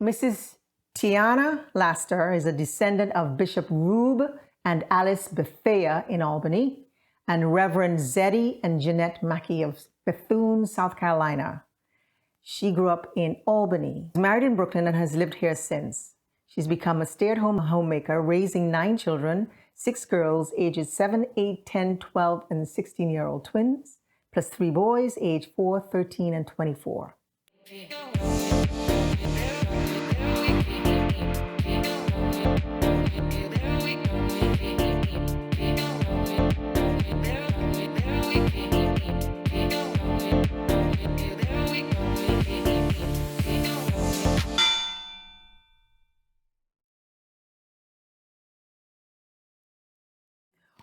Mrs. Tiona Laster is a descendant of Bishop Rube and Alice Bethea in Albany, and Reverend Zeddie and Jinette Mackie of Bethune, South Carolina. She grew up in Albany, married in Brooklyn, and has lived here since. She's become a stay-at-home homemaker, raising 9 children, 6 girls, ages 7, 8, 10, 12, and 16-year-old twins, plus 3 boys, age 4, 13, and 24.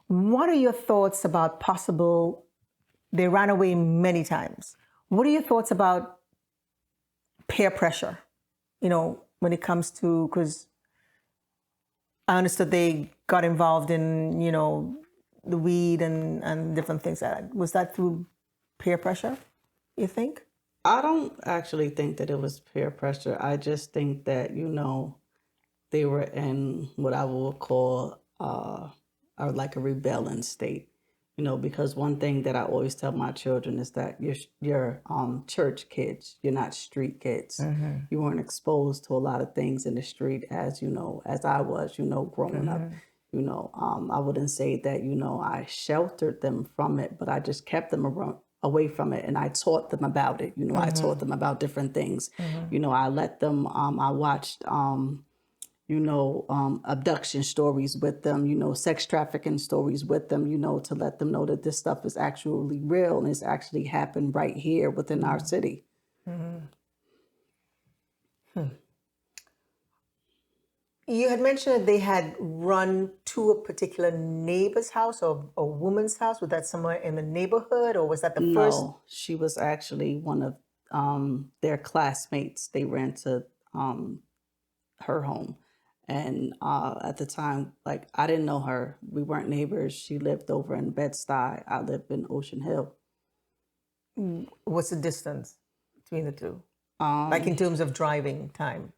What are your thoughts about they ran away many times. What are your thoughts about peer pressure? When it comes to, because I understood they got involved in, the weed and different things like that. Was that through peer pressure, you think? I don't actually think that it was peer pressure. I just think that, they were in what I would call like a rebellion state, because one thing that I always tell my children is that you're church kids, you're not street kids. Mm-hmm. You weren't exposed to a lot of things in the street as I was, growing up. I wouldn't say that, I sheltered them from it, but I just kept them away from it, and I taught them about it. Mm-hmm. I taught them about different things. Mm-hmm. I let them, I watched, abduction stories with them, sex trafficking stories with them, to let them know that this stuff is actually real and it's actually happened right here within our city. Mm-hmm. You had mentioned that they had run to a particular neighbor's house or a woman's house. Was that somewhere in the neighborhood, or was that the first? No, she was actually one of their classmates. They ran to her home. And at the time, I didn't know her. We weren't neighbors. She lived over in Bed-Stuy. I lived in Ocean Hill. What's the distance between the two? In terms of driving time?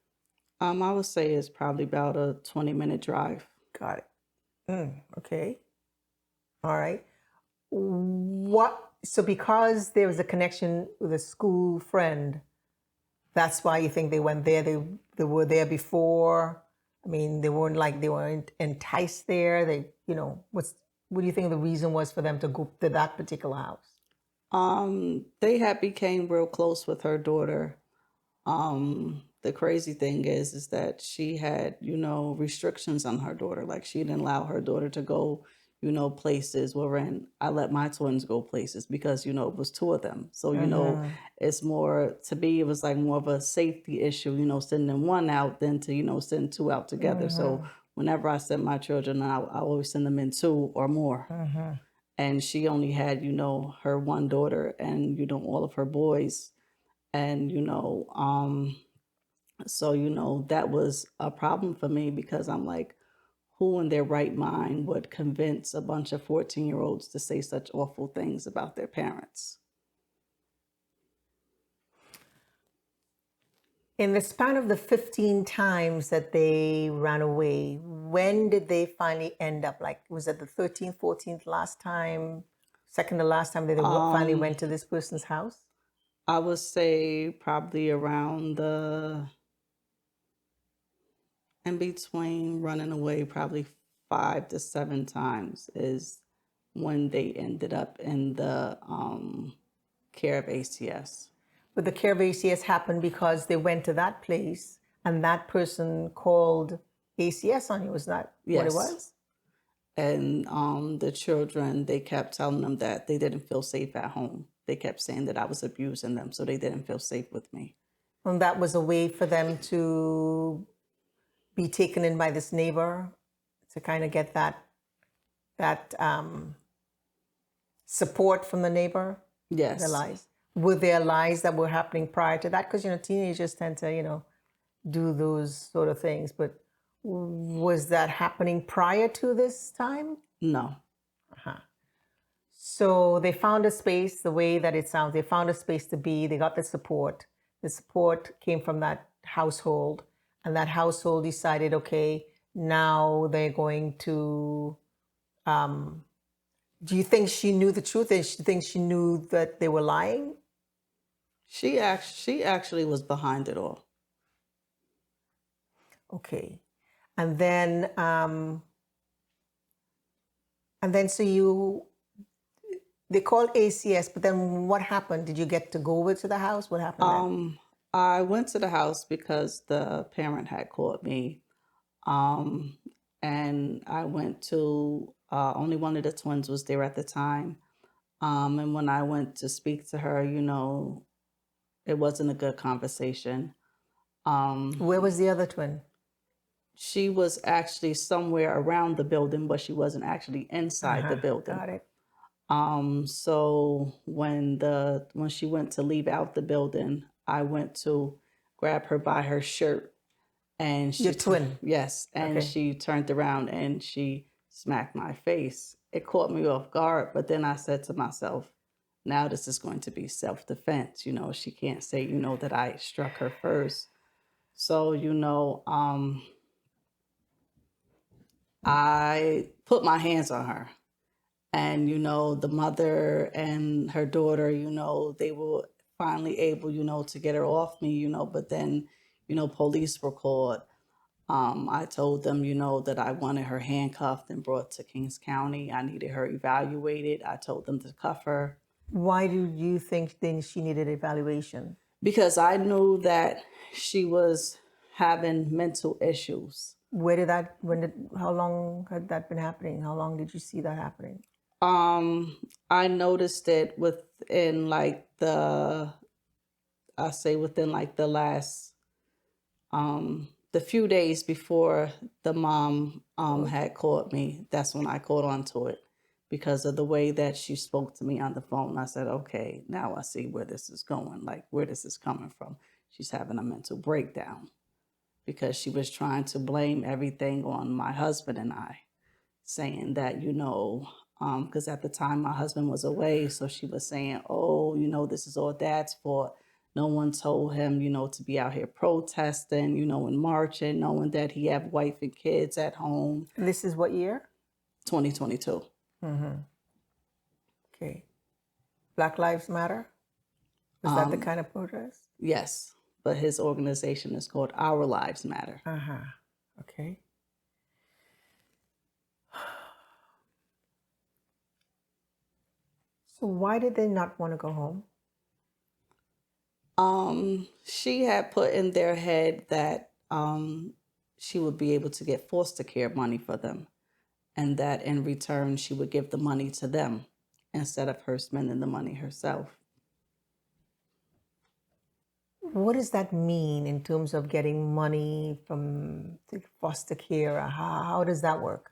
I would say it's probably about a 20-minute drive. Got it. Okay. All right. So because there was a connection with a school friend, that's why you think they went there? They were there before? I mean, they weren't enticed there. What do you think the reason was for them to go to that particular house? They had became real close with her daughter. The crazy thing is that she had, restrictions on her daughter. Like, she didn't allow her daughter to go, places wherein I let my twins go places because, it was 2 of them. So, it's more, to me, it was like more of a safety issue, sending 1 out than to, send 2 out together. So whenever I send my children, I always send them in 2 or more. And she only had, her 1 daughter and, all of her boys. And, so, that was a problem for me because I'm like, who in their right mind would convince a bunch of 14-year-olds to say such awful things about their parents? In the span of the 15 times that they ran away, when did they finally end up? Was it the 13th, 14th last time, second to last time that they finally went to this person's house? I would say probably around in between running away, probably 5 to 7 times is when they ended up in the care of ACS. But the care of ACS happened because they went to that place and that person called ACS on you. Was that what it was? And the children, they kept telling them that they didn't feel safe at home. They kept saying that I was abusing them, so they didn't feel safe with me. And that was a way for them to be taken in by this neighbor to kind of get that support from the neighbor? Yes. The lies. Were there lies that were happening prior to that? Because, teenagers tend to, do those sort of things. But was that happening prior to this time? No. So they found a space, the way that it sounds, they found a space to be, they got the support. The support came from that household, and that household decided, okay, now they're going to. Do you think she knew the truth, and she thinks she knew that they were lying? She actually was behind it all. Okay, and then so you. They called ACS, but then what happened? Did you get to go over to the house? What happened then? I went to the house because the parent had called me, and I went to only one of the twins was there at the time, and when I went to speak to her, it wasn't a good conversation. Where was the other twin? She was actually somewhere around the building, but she wasn't actually inside the building. Got it. So when she went to leave out the building, I went to grab her by her shirt, and Your twin? Yes, and Okay. she turned around and she smacked my face. It caught me off guard, but then I said to myself, now this is going to be self-defense. She can't say, that I struck her first. So, I put my hands on her. And, the mother and her daughter, they were finally able, to get her off me, but then, police were called. I told them, that I wanted her handcuffed and brought to Kings County. I needed her evaluated. I told them to cuff her. Why do you think then she needed evaluation? Because I knew that she was having mental issues. How long had that been happening? How long did you see that happening? I noticed it within like the last, the few days before the mom, had called me. That's when I caught on to it because of the way that she spoke to me on the phone. I said, okay, now I see where this is going, like where this is coming from. She's having a mental breakdown because she was trying to blame everything on my husband and I, saying that, because at the time my husband was away. So she was saying, oh, this is all Dad's fault. No one told him, to be out here protesting, and marching, knowing that he had wife and kids at home. And this is what year? 2022. Okay. Black Lives Matter? Was that the kind of protest? Yes, but his organization is called Our Lives Matter. Okay. So why did they not want to go home? She had put in their head that she would be able to get foster care money for them, and that in return she would give the money to them instead of her spending the money herself. What does that mean in terms of getting money from the foster care? How does that work?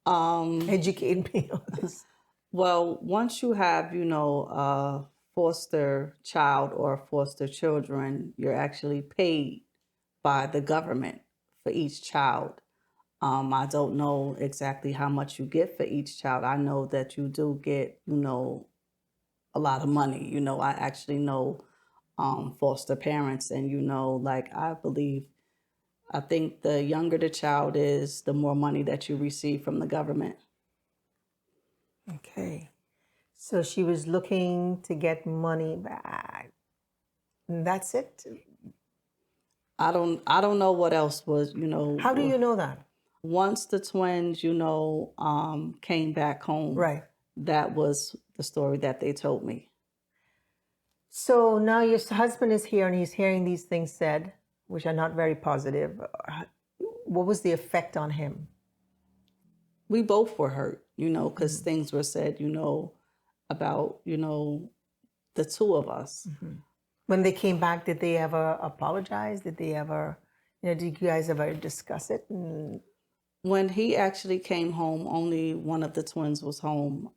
Educate me on this. Well, once you have, a foster child or foster children, you're actually paid by the government for each child. I don't know exactly how much you get for each child. I know that you do get, a lot of money. I actually know foster parents, and, like I think the younger the child is, the more money that you receive from the government. Okay. So she was looking to get money back. And that's it? I don't know what else was, How do you know that? Once the twins, came back home, Right. that was the story that they told me. So now your husband is here and he's hearing these things said, which are not very positive. What was the effect on him? We both were hurt, because things were said, about, the two of us. When they came back, did they ever apologize? Did they ever, did you guys ever discuss it? When he actually came home, only one of the twins was home.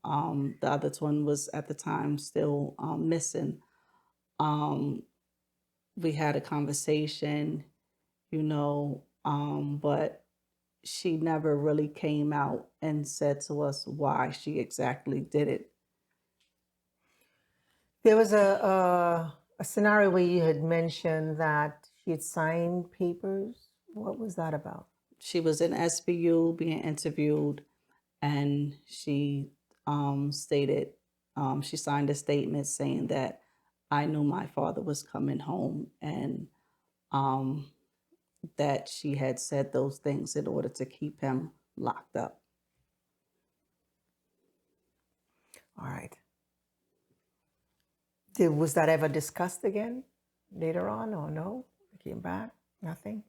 The other twin was at the time still missing. We had a conversation, but she never really came out and said to us why she exactly did it. There was a scenario where you had mentioned that She had signed papers. What was that about? She was in SBU being interviewed, and she stated, she signed a statement saying that I knew my father was coming home, and that she had said those things in order to keep him locked up. All right. Was that ever discussed again later on, or no? It came back? Nothing?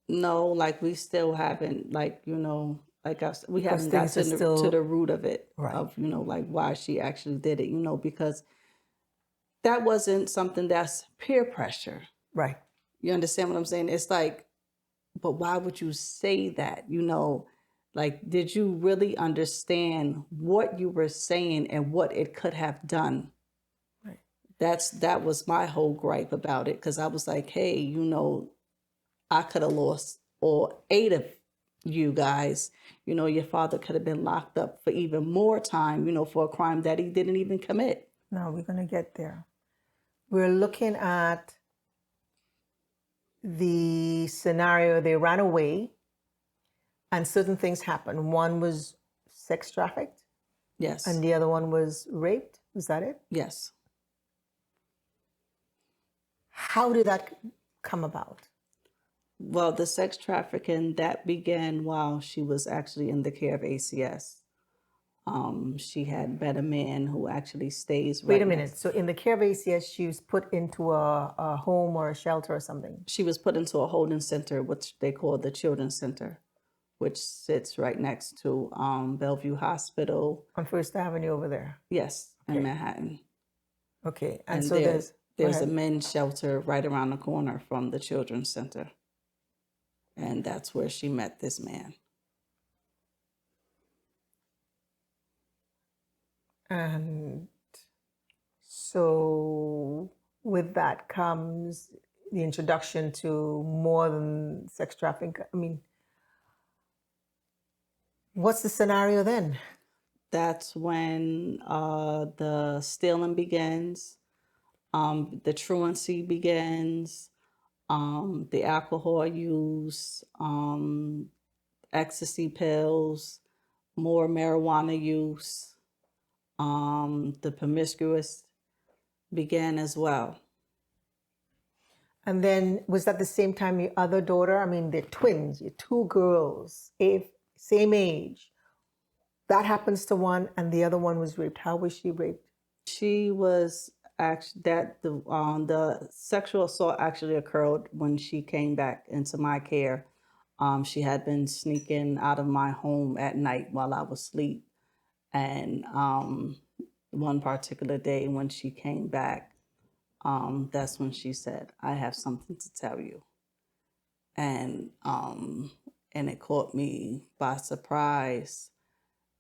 No, like we still haven't, like, you know, like we Because haven't got things are to still the root of it, right. of, you know, like why she actually did it, you know, because that wasn't something that's peer pressure. Right. You understand what I'm saying? It's like, but why would you say that? You know, like, did you really understand what you were saying and what it could have done? Right. That was my whole gripe about it, because I was like, hey, you know, I could have lost all 8 of you guys. You know, your father could have been locked up for even more time, you know, for a crime that he didn't even commit. No, we're going to get there. We're looking at the scenario. They ran away and certain things happened. One was sex trafficked. Yes. And the other one was raped. Was that it? Yes. How did that come about? Well, the sex trafficking, that began while she was actually in the care of ACS. She had met a man who actually stays right Wait a minute. next. So in the care of ACS, she was put into a home or a shelter or something? She was put into a holding center, which they call the Children's Center, which sits right next to Bellevue Hospital. On First Avenue over there? Yes, Okay. in Manhattan. Okay. And so there's a men's shelter right around the corner from the Children's Center. And that's where she met this man. And so with that comes the introduction to more than sex trafficking. I mean, what's the scenario then? That's when the stealing begins, the truancy begins, the alcohol use, ecstasy pills, more marijuana use, the promiscuous began as well. And then was that the same time your other daughter? I mean, they're twins, you're 2 girls, same age. That happens to one, and the other one was raped. How was she raped? She was actually the sexual assault actually occurred when she came back into my care. She had been sneaking out of my home at night while I was asleep, and one particular day when she came back, that's when she said, "I have something to tell you," and it caught me by surprise.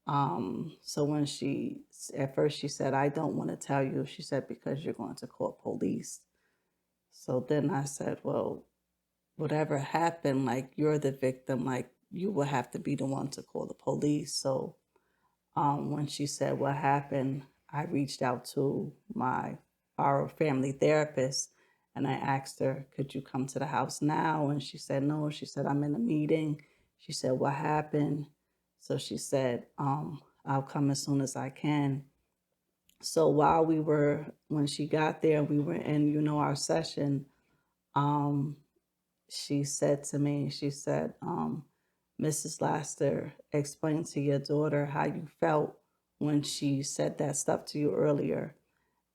So when at first she said, "I don't want to tell you," she said, "because you're going to call police." So then I said, "Well, whatever happened, like, you're the victim, like, you will have to be the one to call the police." So when she said what happened, I reached out to our family therapist, and I asked her, "Could you come to the house now?" And she said no. She said, "I'm in a meeting." She said, "What happened?" So she said, "I'll come as soon as I can." So when she got there, we were in, you know, our session, she said to me, she said, "Mrs. Laster, explain to your daughter how you felt when she said that stuff to you earlier."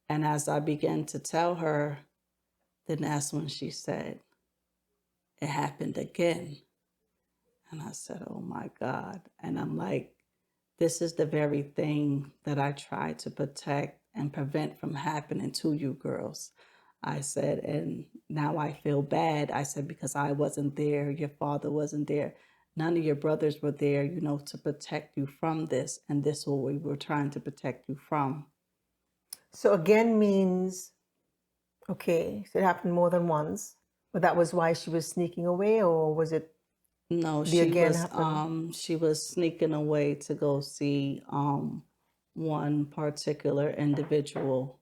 And as I began to tell her, then that's when she said, "It happened again." And I said, "Oh my God." And I'm like, this is the very thing that I try to protect and prevent from happening to you girls. I said, and now I feel bad. I said, because I wasn't there, your father wasn't there, none of your brothers were there, you know, to protect you from this. And this is what we were trying to protect you from. So again means, okay, so it happened more than once, but that was why she was sneaking away, or was it? No, she was sneaking away to go see one particular individual,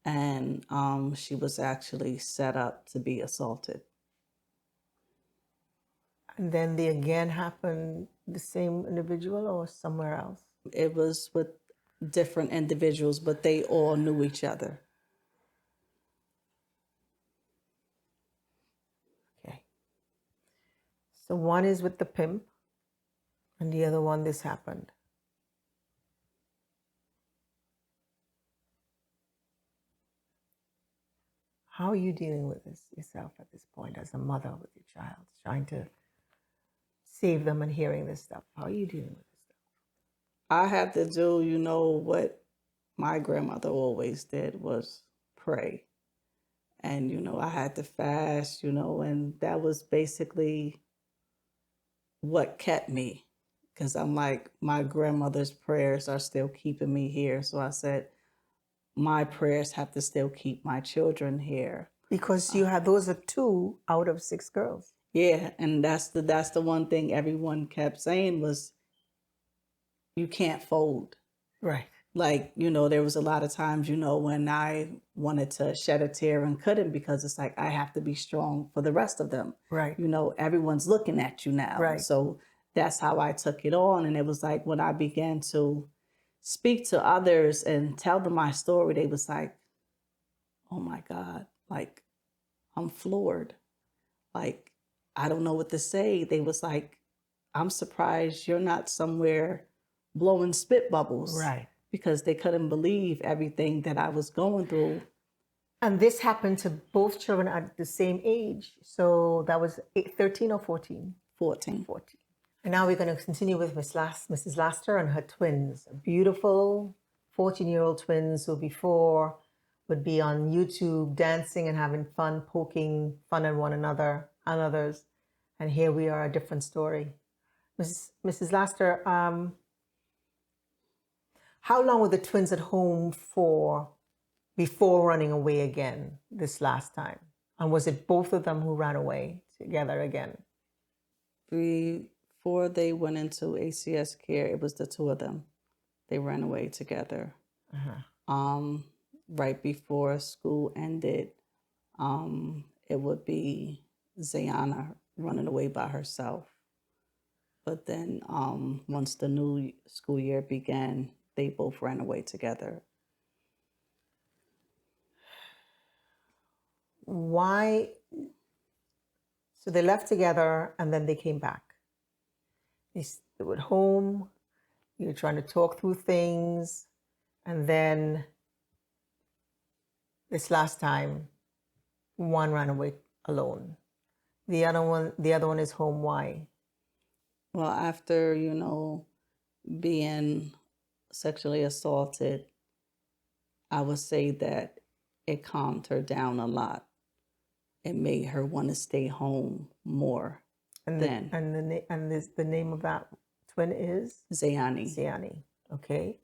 and she was actually set up to be assaulted. And then they again happened, the same individual or somewhere else? It was with different individuals, but they all knew each other. Okay. So one is with the pimp, and the other one, this happened. How are you dealing with this yourself at this point as a mother with your child, trying to save them and hearing this stuff? How are you dealing with this stuff? I had to do, what my grandmother always did was pray. And, I had to fast, and that was basically what kept me. Because I'm like, my grandmother's prayers are still keeping me here. So I said, my prayers have to still keep my children here. Because you had, those are 2 out of 6 girls. Yeah, and that's the one thing everyone kept saying was, you can't fold. Right. Like, there was a lot of times, when I wanted to shed a tear and couldn't, because it's like, I have to be strong for the rest of them. Right. Everyone's looking at you now. Right. So that's how I took it on. And it was like, when I began to speak to others and tell them my story, they was like, oh my God, like, I'm floored. Like, I don't know what to say. They was like, I'm surprised you're not somewhere blowing spit bubbles. Right. Because they couldn't believe everything that I was going through. And this happened to both children at the same age. So that was 13 or 14? 14. 14. And now we're going to continue with Mrs. Laster and her twins, beautiful 14-year-old twins who before would be on YouTube dancing and having fun, poking fun at one another and others. And here we are, a different story. Mrs. Laster, how long were the twins at home for before running away again this last time? And was it both of them who ran away together again? Before they went into ACS care, it was the 2 of them. They ran away together. Right before school ended, it would be Zay'ana running away by herself. But then once the new school year began, they both ran away together. Why? So they left together and then they came back. They were at home, you were trying to talk through things, and then this last time, one ran away alone. The other one is home. Why? Well, after, being sexually assaulted, I would say that it calmed her down a lot. It made her want to stay home more. And the name of that twin is Zay'ani. Zay'ani. Okay.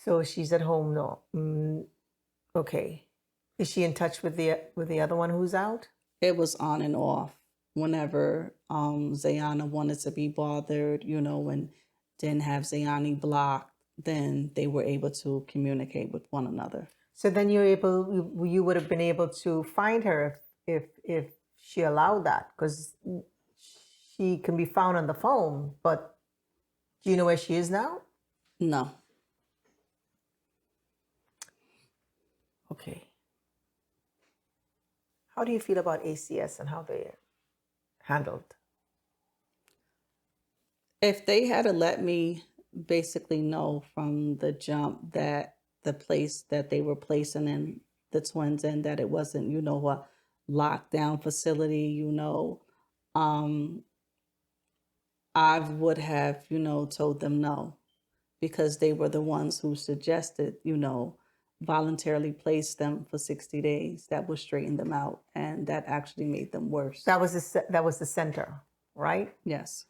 So she's at home now. Okay. Is she in touch with the other one who's out? It was on and off. Whenever Zay'ana wanted to be bothered, and didn't have Zay'ani blocked, then they were able to communicate with one another. So then you would have been able to find her if she allowed that, because she can be found on the phone. But do you know where she is now? No. Okay. How do you feel about ACS and how they handled? If they had to let me basically know from the jump that the place that they were placing in the twins in, that it wasn't, a lockdown facility, I would have, told them no, because they were the ones who suggested, voluntarily place them for 60 days. That would straighten them out, and that actually made them worse. That was the center, right? Yes.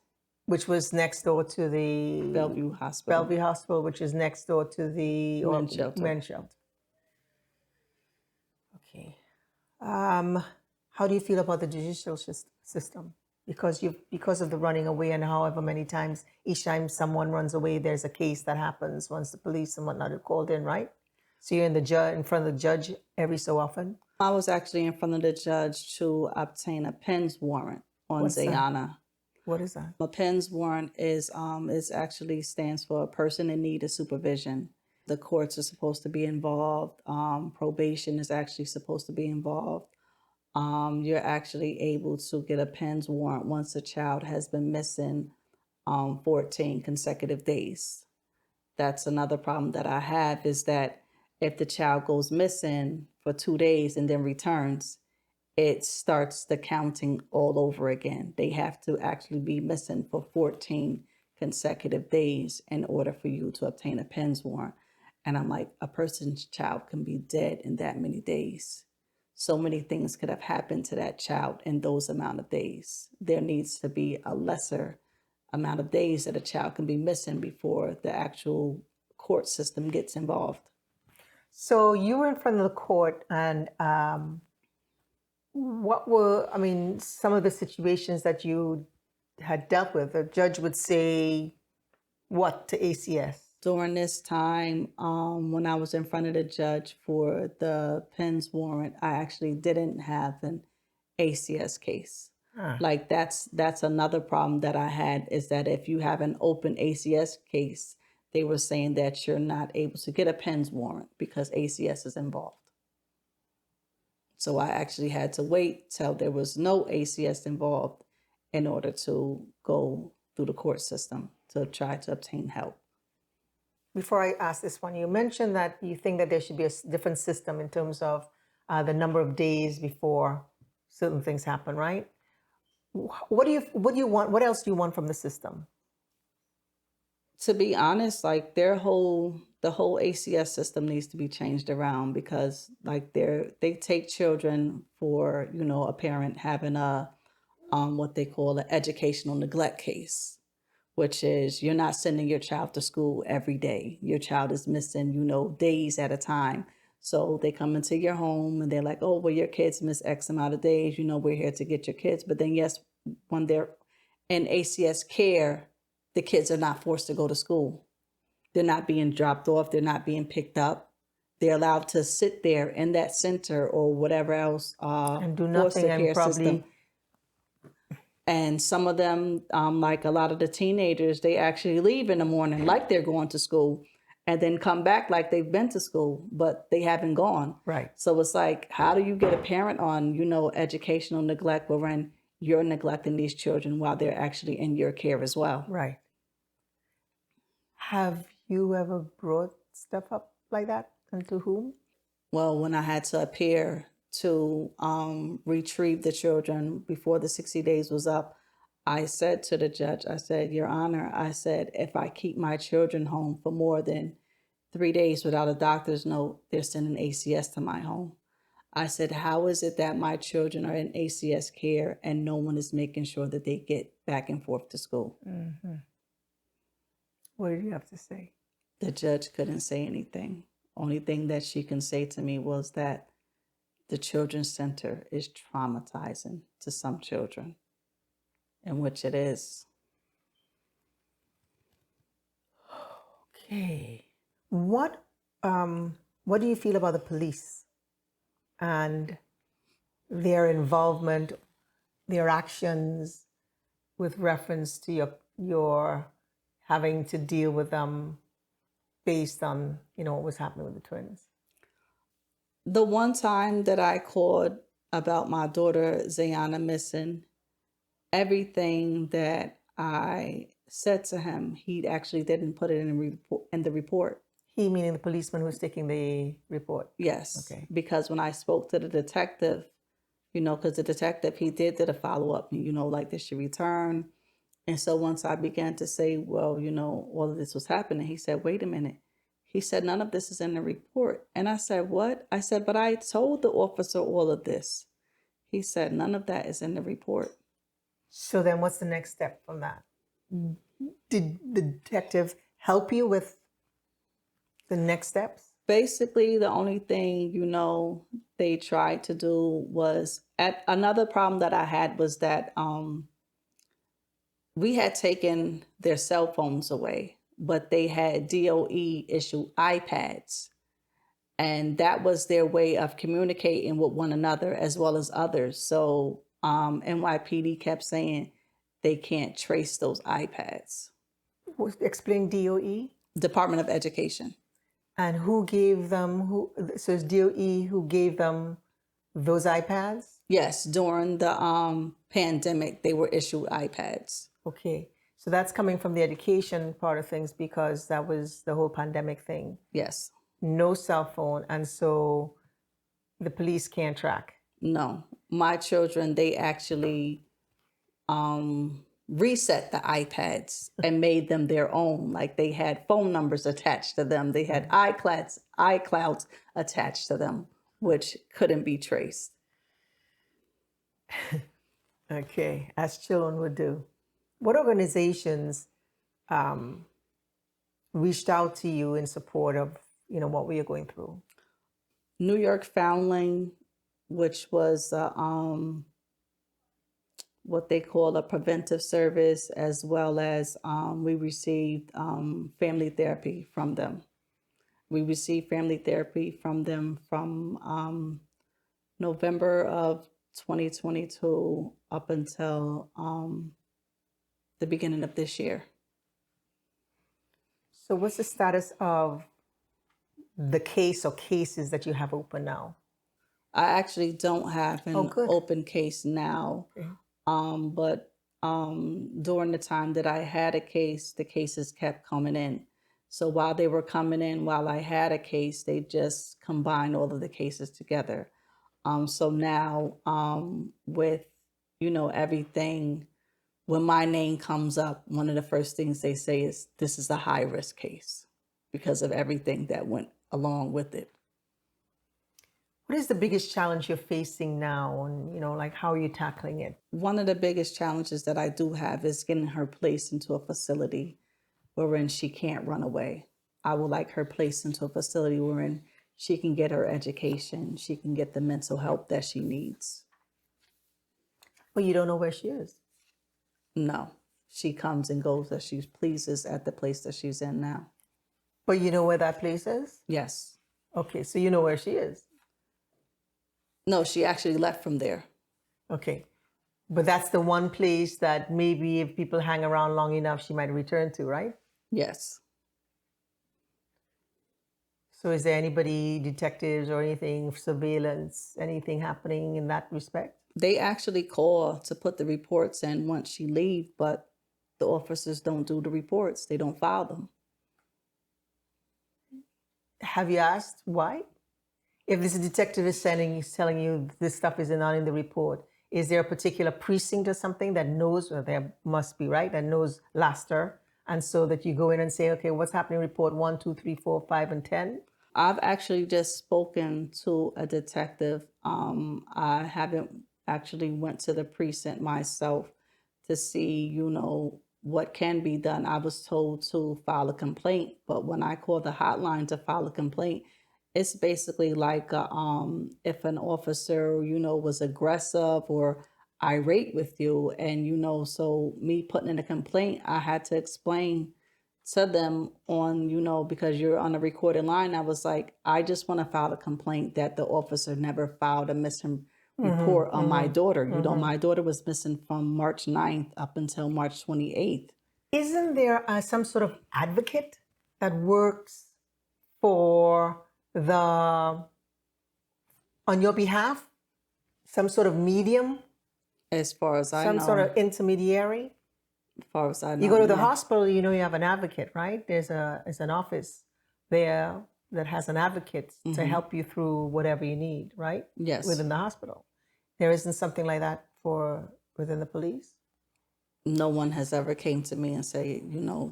Which was next door to the Bellevue Hospital. Bellevue Hospital, which is next door to the men's shelter. Okay. How do you feel about the judicial system? Because of the running away and however many times, each time someone runs away, there's a case that happens once the police and whatnot are called in, right? So you're in front of the judge every so often? I was actually in front of the judge to obtain a PENS warrant on What's that? Zay'ana. What is that? A PENS warrant is actually stands for a person in need of supervision. The courts are supposed to be involved. Probation is actually supposed to be involved. You're actually able to get a PENS warrant once a child has been missing 14 consecutive days. That's another problem that I have, is that if the child goes missing for 2 days and then returns, it starts the counting all over again. They have to actually be missing for 14 consecutive days in order for you to obtain a PENS warrant. And I'm like, a person's child can be dead in that many days. So many things could have happened to that child in those amount of days. There needs to be a lesser amount of days that a child can be missing before the actual court system gets involved. So you were in front of the court, and what were, some of the situations that you had dealt with? The judge would say what to ACS? During this time, when I was in front of the judge for the PENS warrant, I actually didn't have an ACS case. Like that's another problem that I had, is that if you have an open ACS case, they were saying that you're not able to get a PENS warrant because ACS is involved. So I actually had to wait till there was no ACS involved in order to go through the court system to try to obtain help. Before I ask this one, you mentioned that you think that there should be a different system in terms of the number of days before certain things happen, right? What do you want? What else do you want from the system? To be honest, like the whole ACS system needs to be changed around, because like they take children for, a parent having a what they call an educational neglect case, which is you're not sending your child to school every day. Your child is missing, days at a time. So they come into your home and they're like, oh, well, your kids miss X amount of days. We're here to get your kids. But then, yes, when they're in ACS care, the kids are not forced to go to school. They're not being dropped off. They're not being picked up. They're allowed to sit there in that center or whatever else. And do nothing and probably... System. And some of them, like a lot of the teenagers, they actually leave in the morning like they're going to school, and then come back like they've been to school, but they haven't gone. Right. So it's like, how do you get a parent on, educational neglect when you're neglecting these children while they're actually in your care as well? Right. Have you ever brought stuff up like that, and to whom? Well, when I had to appear to retrieve the children before the 60 days was up, I said to the judge, I said, Your Honor, I said, if I keep my children home for more than 3 days without a doctor's note, they're sending ACS to my home. I said, how is it that my children are in ACS care and no one is making sure that they get back and forth to school? Mm-hmm. What did you have to say? The judge couldn't say anything. Only thing that she can say to me was that the Children's Center is traumatizing to some children, in which it is. Okay. What do you feel about the police and their involvement, their actions with reference to your having to deal with them based on, what was happening with the twins? The one time that I called about my daughter Zay'ana missing, everything that I said to him, he actually didn't put it in the report. He meaning the policeman who's taking the report? Yes. Okay. Because when I spoke to the detective, because the detective, he did a follow-up, like did she return? And so once I began to say, well, all of this was happening, he said, wait a minute. He said, none of this is in the report. And I said, what? I said, but I told the officer all of this. He said, none of that is in the report. So then what's the next step from that? Did the detective help you with the next steps? Basically, the only thing, they tried to do was, another problem that I had was that we had taken their cell phones away, but they had DOE issue iPads. And that was their way of communicating with one another as well as others. So NYPD kept saying they can't trace those iPads. Explain DOE. Department of Education. And who gave them, so it's DOE who gave them those iPads? Yes, during the pandemic, they were issued iPads. Okay. So that's coming from the education part of things because that was the whole pandemic thing. Yes. No cell phone. And so the police can't track. No. My children, they actually reset the iPads and made them their own. Like they had phone numbers attached to them. They had iClouds attached to them, which couldn't be traced. Okay, as children would do. What organizations reached out to you in support of, what we are going through? New York Foundling, which was what they call a preventive service, as well as we received family therapy from them. We received family therapy from them from November of 2022 up until the beginning of this year. So what's the status of the case or cases that you have open now? I actually don't have an open case now. Okay. But during the time that I had a case, the cases kept coming in. So while they were coming in, while I had a case, they just combined all of the cases together. So now with, everything, when my name comes up, one of the first things they say is, this is a high risk case because of everything that went along with it. What is the biggest challenge you're facing now? And, how are you tackling it? One of the biggest challenges that I do have is getting her placed into a facility wherein she can't run away. I would like her placed into a facility wherein she can get her education, she can get the mental help that she needs. But you don't know where she is? No, she comes and goes as she pleases at the place that she's in now. But you know where that place is? Yes. Okay, so you know where she is? No, she actually left from there. Okay. But that's the one place that maybe if people hang around long enough, she might return to, right? Yes. So is there anybody, detectives or anything, surveillance, anything happening in that respect? They actually call to put the reports in once she leaves, but the officers don't do the reports. They don't file them. Have you asked why? If this detective is telling you this stuff is not in the report, is there a particular precinct or something that knows, or there must be, right, that knows Laster, and so that you go in and say, okay, what's happening in report 1, 2, 3, 4, 5, and 10? I've actually just spoken to a detective. I haven't actually went to the precinct myself to see, what can be done. I was told to file a complaint, but when I call the hotline to file a complaint, it's basically like if an officer, was aggressive or irate with you, and so me putting in a complaint, I had to explain to them on, because you're on a recorded line. I was like, I just want to file a complaint that the officer never filed a missing report on my daughter. My daughter was missing from March 9th up until March 28th. Isn't there some sort of advocate that works for on your behalf? Some sort of medium? As far as I know. Some sort of intermediary? As far as I know. You go to the hospital, you have an advocate, right? There's an office there that has an advocate to help you through whatever you need, right? Yes. Within the hospital. There isn't something like that within the police? No one has ever came to me and say,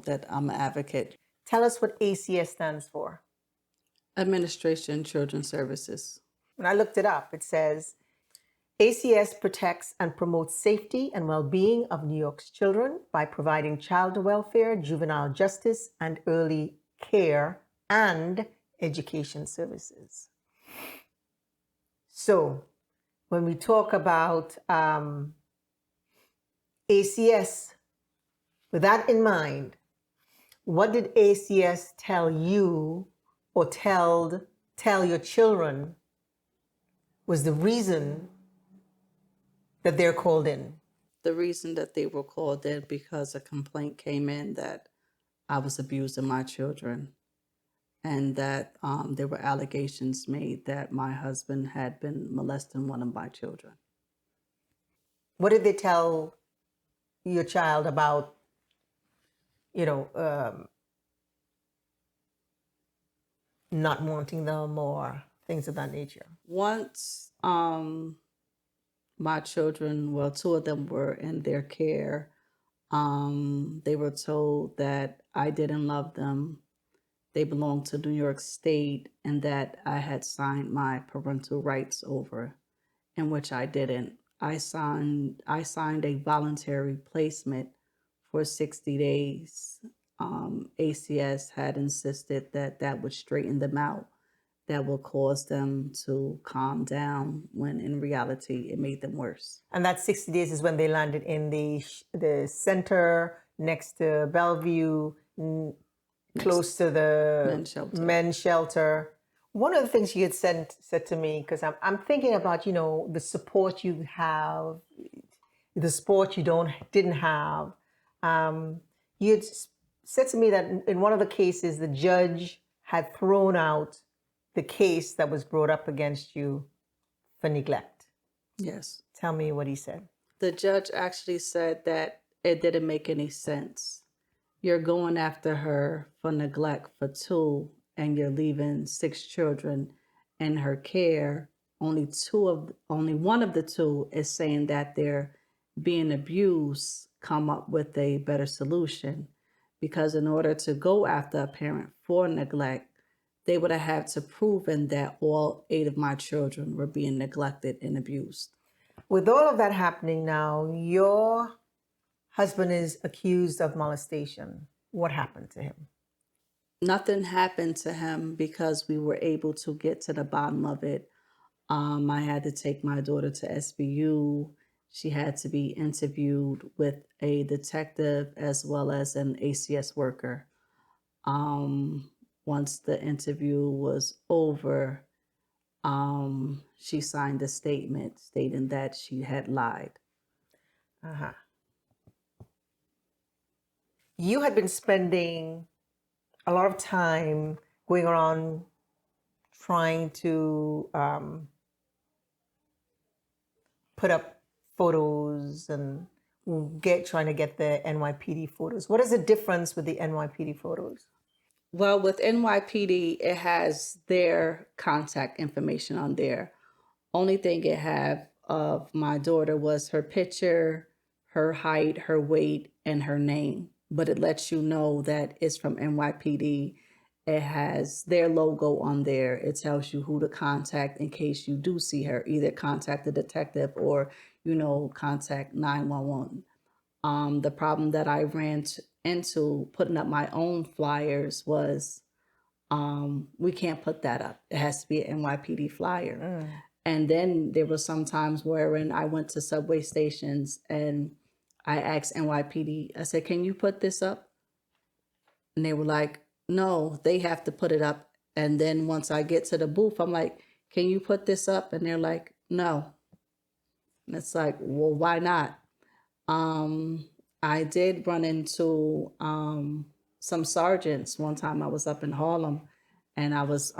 that I'm an advocate. Tell us what ACS stands for. Administration Children's Services. When I looked it up, it says, ACS protects and promotes safety and well-being of New York's children by providing child welfare, juvenile justice, and early care and education services. So when we talk about ACS, with that in mind, what did ACS tell you or tell tell your children was the reason that they're called in? The reason that they were called in because a complaint came in that I was abusing my children, and that there were allegations made that my husband had been molesting one of my children. What did they tell your child about, not wanting them or things of that nature? Once my children, well, two of them were in their care, they were told that I didn't love them. They belonged to New York State, and that I had signed my parental rights over, in which I didn't. I signed a voluntary placement for 60 days. ACS had insisted that that would straighten them out, that will cause them to calm down, when in reality it made them worse. And that 60 days is when they landed in the center next to Bellevue, close to the men's shelter. One of the things you had said to me, because I'm thinking about, the support you have, the support you didn't have. You had said to me that in one of the cases, the judge had thrown out the case that was brought up against you for neglect. Yes. Tell me what he said. The judge actually said that it didn't make any sense. You're going after her for neglect for 2, and you're leaving 6 children in her care. Only one of the 2 is saying that they're being abused. Come up with a better solution, because in order to go after a parent for neglect, they would have had to proven that all 8 of my children were being neglected and abused. With all of that happening now, your husband is accused of molestation. What happened to him? Nothing happened to him because we were able to get to the bottom of it. I had to take my daughter to SBU. She had to be interviewed with a detective as well as an ACS worker. Once the interview was over, she signed a statement stating that she had lied. Uh-huh. You had been spending a lot of time going around trying to put up photos and trying to get the NYPD photos. What is the difference with the NYPD photos? Well, with NYPD, it has their contact information on there. Only thing it had of my daughter was her picture, her height, her weight, and her name. But it lets you know that it's from NYPD. It has their logo on there. It tells you who to contact in case you do see her. Either contact the detective or, contact 911. The problem that I ran into putting up my own flyers was we can't put that up. It has to be an NYPD flyer. And then there were some times wherein I went to subway stations and I asked NYPD, I said, can you put this up? And they were like, no, they have to put it up. And then once I get to the booth, I'm like, can you put this up? And they're like, no. And it's like, well, why not? I did run into some sergeants one time. I was up in Harlem, and I was,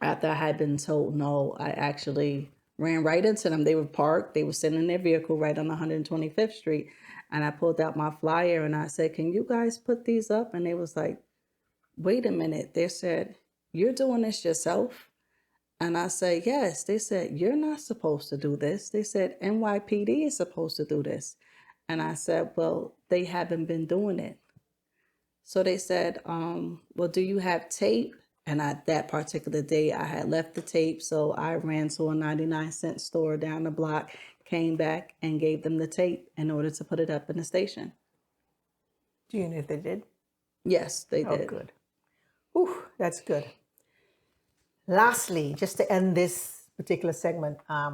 after I had been told no, I actually ran right into them. They were parked. They were sitting in their vehicle right on 125th Street. And I pulled out my flyer and I said, can you guys put these up? And they was like, wait a minute. They said, you're doing this yourself? And I said, yes. They said, you're not supposed to do this. They said, NYPD is supposed to do this. And I said, well, they haven't been doing it. So they said, well, do you have tape? And that particular day, I had left the tape. So I ran to a 99-cent store down the block, came back and gave them the tape in order to put it up in the station. Do you know if they did? Yes, they did. Oh, good. Ooh, that's good. Lastly, just to end this particular segment, I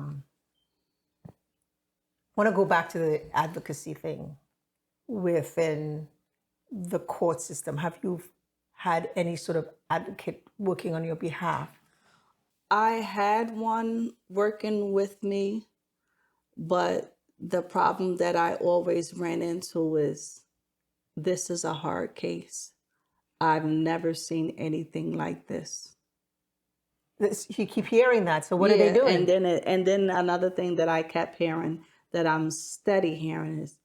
want to go back to the advocacy thing within the court system. Have you had any sort of advocate working on your behalf? I had one working with me, but the problem that I always ran into is this is a hard case. I've never seen anything like this. You keep hearing that. So what are they doing? And then another thing that I kept hearing, that I'm steady hearing, is,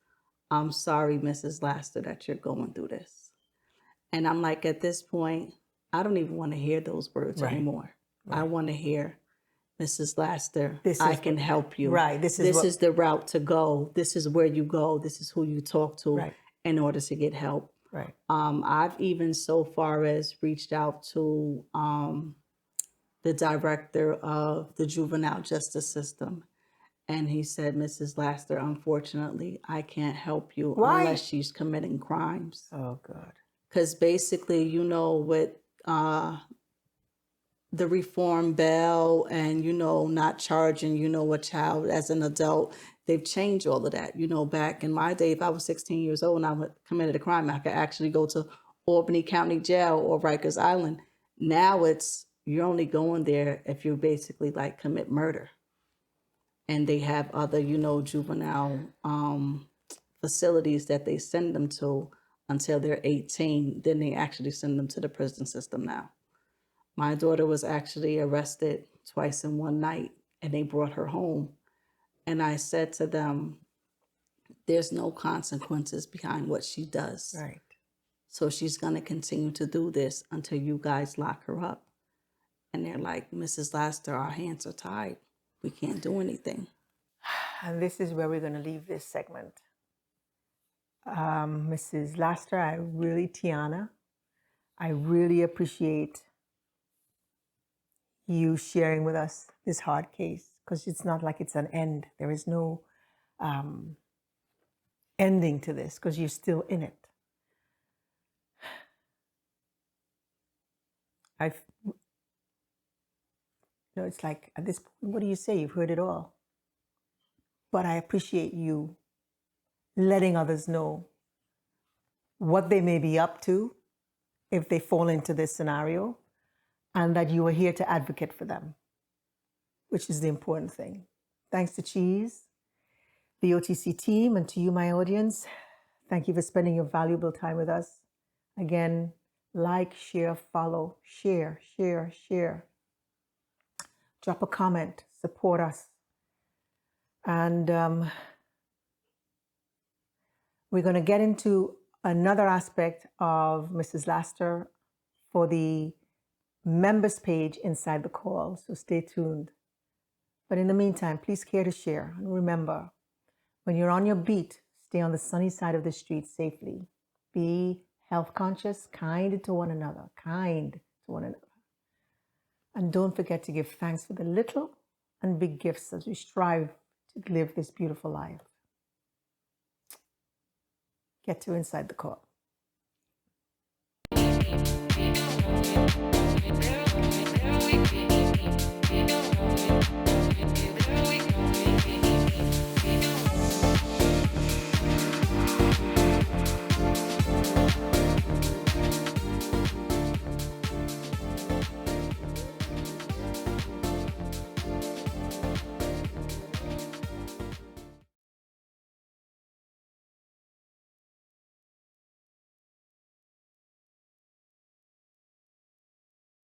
I'm sorry, Mrs. Laster, that you're going through this. And I'm like, at this point, I don't even want to hear those words anymore. Right. I want to hear, Mrs. Laster, I can help you. Right. This is the route to go. This is where you go. This is who you talk to in order to get help. Right. I've even so far as reached out to the director of the juvenile justice system. And he said, Mrs. Laster, unfortunately, I can't help you unless she's committing crimes. Oh, God. Because basically, you know, with the reform bill and, you know, not charging, you know, a child as an adult, they've changed all of that. You know, back in my day, if I was 16 years old and I committed a crime, I could actually go to Albany County Jail or Rikers Island. Now it's, you're only going there if you basically like commit murder. And they have other, you know, juvenile facilities that they send them to until they're 18. Then they actually send them to the prison system now. My daughter was actually arrested twice in one night, and they brought her home. And I said to them, there's no consequences behind what she does. Right. So she's going to continue to do this until you guys lock her up. And they're like, Mrs. Laster, our hands are tied. We can't do anything. And this is where we're going to leave this segment. Mrs. Laster, Tiona, I really appreciate you sharing with us this hard case, because it's not like it's an end. There is no ending to this, because you're still in it. It's like, at this point, what do you say? You've heard it all. But I appreciate you letting others know what they may be up to if they fall into this scenario, and that you are here to advocate for them, which is the important thing. Thanks to Cheese, the OTC team, and to you, my audience. Thank you for spending your valuable time with us. Again, like, share, follow, share. Drop a comment, support us. And we're going to get into another aspect of Mrs. Laster for the members page inside the call, so stay tuned. But in the meantime, please care to share. And remember, when you're on your beat, stay on the sunny side of the street safely. Be health conscious, kind to one another. And don't forget to give thanks for the little and big gifts as we strive to live this beautiful life. Get to inside the call.